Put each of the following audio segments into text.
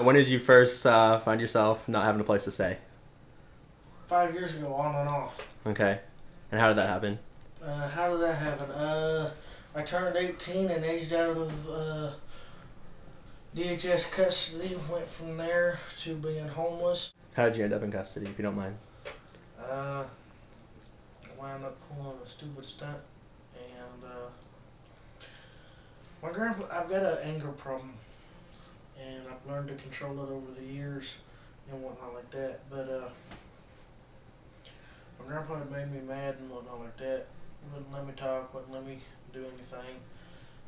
When did you first find yourself not having a place to stay? 5 years ago, on and off. Okay. And how did that happen? How did that happen? I turned 18 and aged out of DHS custody. Went from there to being homeless. How did you end up in custody, if you don't mind? I wound up pulling a stupid stunt, and my grandpa. I've got an anger problem, and I've learned to control it over the years and whatnot like that. But my grandpa had made me mad and whatnot like that. Wouldn't let me talk, wouldn't let me do anything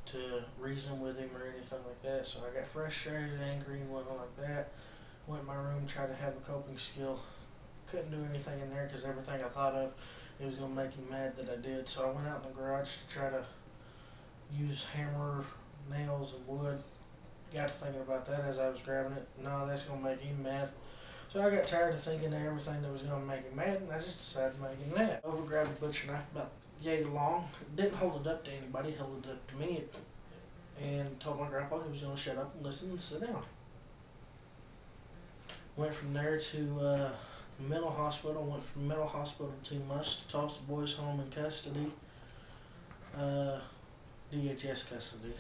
to reason with him or anything like that. So I got frustrated, angry, and whatnot like that. Went in my room, tried to have a coping skill. Couldn't do anything in there because everything I thought of, it was going to make him mad that I did. So I went out in the garage to try to use hammer, nails, and wood. Got to thinking about that as I was grabbing it. No, that's going to make him mad. So I got tired of thinking of everything that was going to make him mad, and I just decided to make him mad. Overgrabbed a butcher knife about yay long. Didn't hold it up to anybody, held it up to me, and told my grandpa he was going to shut up and listen and sit down. Went from there to mental hospital. Went from mental hospital 2 months to toss the boys home in custody. DHS custody.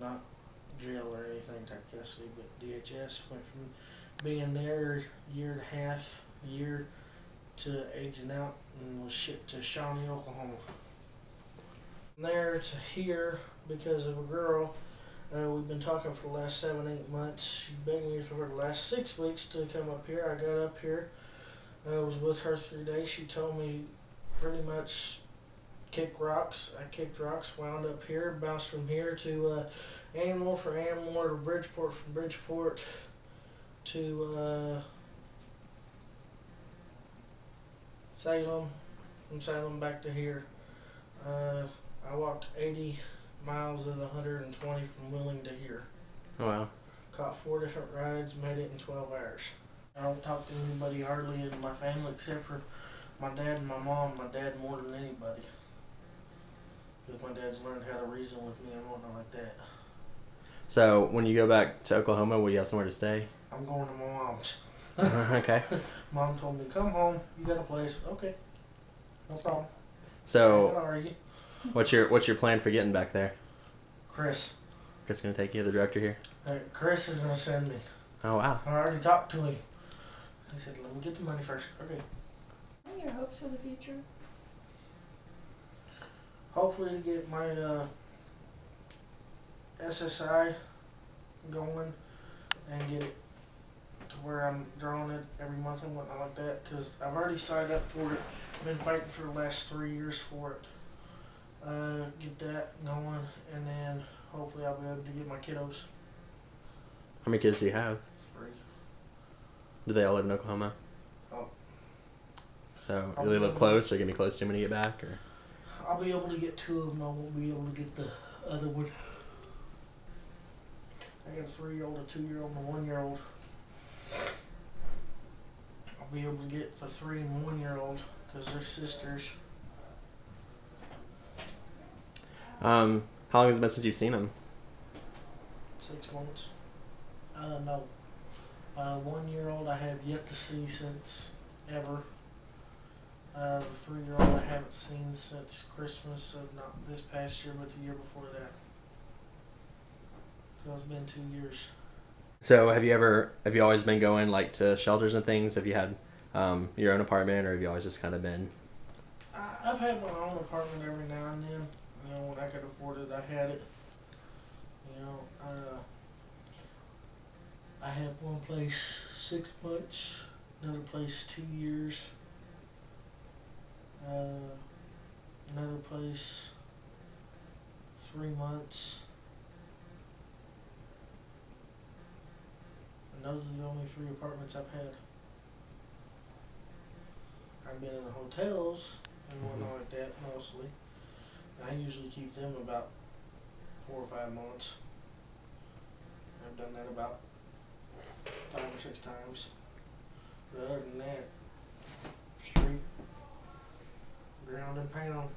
Not jail or anything type custody, but DHS. Went from being there a year and a half, year, to aging out, and was shipped to Shawnee, Oklahoma. From there to here because of a girl. We've been talking for the last 7-8 months. She begged me for the last 6 weeks to come up here. I got up here. I was with her 3 days. She told me pretty much kick rocks. I kicked rocks, wound up here, bounced from here to Animal, from Animal to Bridgeport, from Bridgeport to Salem, from Salem back to here. I walked 80 miles of the 120 from Wheeling to here. Oh, wow. Caught 4 different rides, made it in 12 hours. I don't talk to anybody hardly in my family except for my dad and my mom. My dad more than anybody. Because my dad's learned how to reason with me and whatnot like that. So when you go back to Oklahoma, will you have somewhere to stay? I'm going to my mom's. Okay. Mom told me, come home, you got a place. Okay. No problem. So what's your plan for getting back there? Chris. Chris gonna take you, the director here? Chris is gonna send me. Oh, wow. I already talked to him. He said, let me get the money first. Okay. What are your hopes for the future? Hopefully to get my SSI going and get it to where I'm drawing it every month and whatnot like that, because I've already signed up for it. I've been fighting for the last 3 years for it. Get that going, and then hopefully I'll be able to get my kiddos. How many kids do you have? 3. Do they all live in Oklahoma? Oh. So do they live close, or gonna be close to them when you get back, or? I'll be able to get 2 of them. I won't be able to get the other one. I got a 3-year-old, a 2-year-old, and a 1-year-old. I'll be able to get the 3 and 1-year-old because they're sisters. How long has it been since you've seen them? 6 months. No. 1-year-old I have yet to see since ever. The 3-year-old I haven't seen since Christmas of not this past year, but the year before that. So it's been 2 years. So have you always been going like to shelters and things? Have you had your own apartment, or have you always just kind of been? I've had my own apartment every now and then. You know, when I could afford it, I had it. You know, I had one place 6 months, another place 2 years, another place 3 months. And those are the only 3 apartments I've had. I've been in the hotels and whatnot like that mostly. I usually keep them about 4 or 5 months. I've done that about 5 or 6 times. But other than that, street, ground and pound.